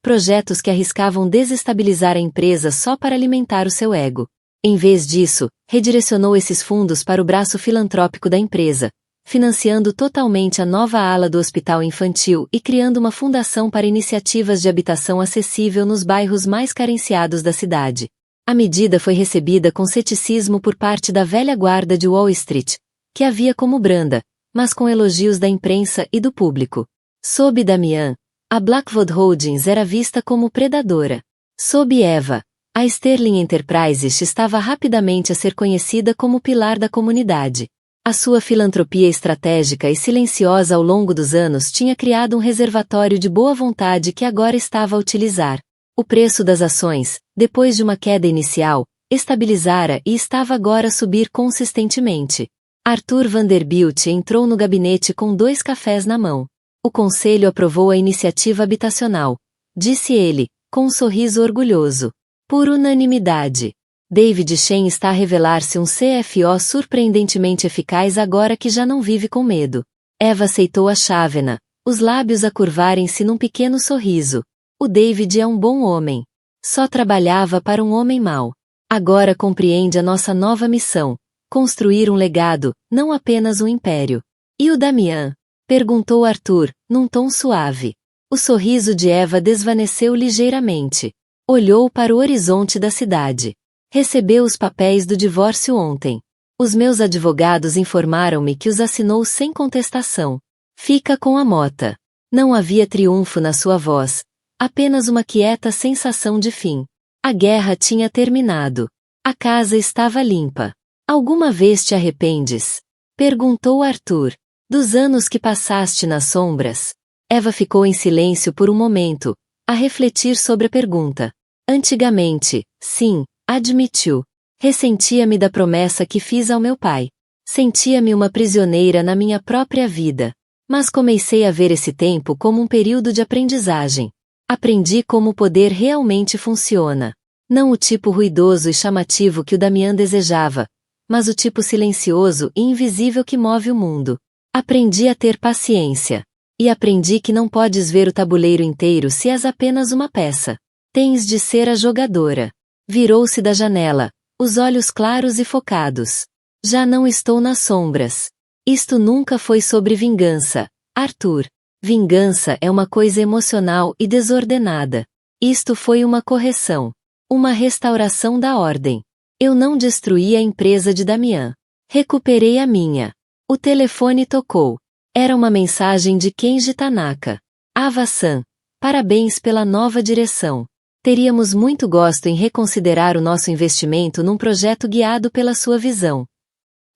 Projetos que arriscavam desestabilizar a empresa só para alimentar o seu ego. Em vez disso, redirecionou esses fundos para o braço filantrópico da empresa, financiando totalmente a nova ala do hospital infantil e criando uma fundação para iniciativas de habitação acessível nos bairros mais carenciados da cidade. A medida foi recebida com ceticismo por parte da velha guarda de Wall Street, que a via como branda, mas com elogios da imprensa e do público. Sob Damian, a Blackwood Holdings era vista como predadora. Sob Eva, a Sterling Enterprises estava rapidamente a ser conhecida como pilar da comunidade. A sua filantropia estratégica e silenciosa ao longo dos anos tinha criado um reservatório de boa vontade que agora estava a utilizar. O preço das ações, depois de uma queda inicial, estabilizara e estava agora a subir consistentemente. Arthur Vanderbilt entrou no gabinete com 2 cafés na mão. O conselho aprovou a iniciativa habitacional, disse ele, com um sorriso orgulhoso. Por unanimidade. David Shen está a revelar-se um CFO surpreendentemente eficaz agora que já não vive com medo. Eva aceitou a chávena, os lábios a curvarem-se num pequeno sorriso. O David é um bom homem. Só trabalhava para um homem mau. Agora compreende a nossa nova missão, construir um legado, não apenas um império. E o Damian? Perguntou Arthur, num tom suave. O sorriso de Eva desvaneceu ligeiramente. Olhou para o horizonte da cidade. Recebeu os papéis do divórcio ontem. Os meus advogados informaram-me que os assinou sem contestação. Fica com a mota. Não havia triunfo na sua voz. Apenas uma quieta sensação de fim. A guerra tinha terminado. A casa estava limpa. Alguma vez te arrependes? Perguntou Arthur. Dos anos que passaste nas sombras? Eva ficou em silêncio por um momento, a refletir sobre a pergunta. Antigamente, sim, admitiu. Ressentia-me da promessa que fiz ao meu pai. Sentia-me uma prisioneira na minha própria vida. Mas comecei a ver esse tempo como um período de aprendizagem. Aprendi como o poder realmente funciona. Não o tipo ruidoso e chamativo que o Damian desejava, mas o tipo silencioso e invisível que move o mundo. Aprendi a ter paciência. E aprendi que não podes ver o tabuleiro inteiro se és apenas uma peça. Tens de ser a jogadora. Virou-se da janela, os olhos claros e focados. Já não estou nas sombras. Isto nunca foi sobre vingança, Arthur. Vingança é uma coisa emocional e desordenada. Isto foi uma correção. Uma restauração da ordem. Eu não destruí a empresa de Damian. Recuperei a minha. O telefone tocou. Era uma mensagem de Kenji Tanaka. Ava-san, parabéns pela nova direção. Teríamos muito gosto em reconsiderar o nosso investimento num projeto guiado pela sua visão.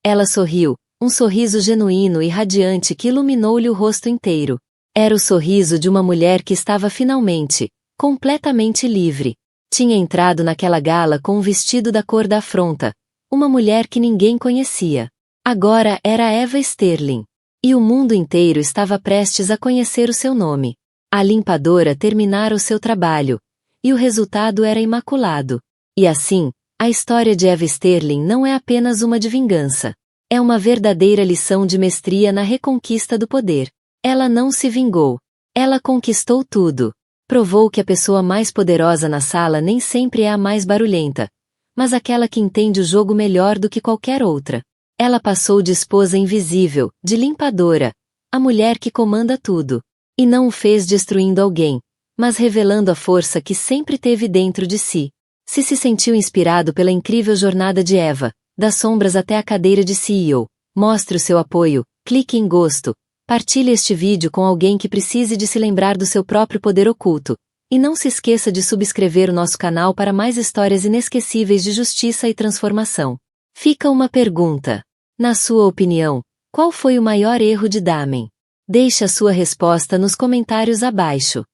Ela sorriu, um sorriso genuíno e radiante que iluminou-lhe o rosto inteiro. Era o sorriso de uma mulher que estava finalmente, completamente livre. Tinha entrado naquela gala com um vestido da cor da afronta, uma mulher que ninguém conhecia. Agora era Eva Sterling. E o mundo inteiro estava prestes a conhecer o seu nome. A limpadora terminara o seu trabalho, e o resultado era imaculado. E assim, a história de Eva Sterling não é apenas uma de vingança. É uma verdadeira lição de mestria na reconquista do poder. Ela não se vingou. Ela conquistou tudo. Provou que a pessoa mais poderosa na sala nem sempre é a mais barulhenta, mas aquela que entende o jogo melhor do que qualquer outra. Ela passou de esposa invisível, de limpadora, a mulher que comanda tudo. E não o fez destruindo alguém, mas revelando a força que sempre teve dentro de si. Se sentiu inspirado pela incrível jornada de Eva, das sombras até a cadeira de CEO, mostre o seu apoio, clique em gosto, partilhe este vídeo com alguém que precise de se lembrar do seu próprio poder oculto, e não se esqueça de subscrever o nosso canal para mais histórias inesquecíveis de justiça e transformação. Fica uma pergunta. Na sua opinião, qual foi o maior erro de Damen? Deixe a sua resposta nos comentários abaixo.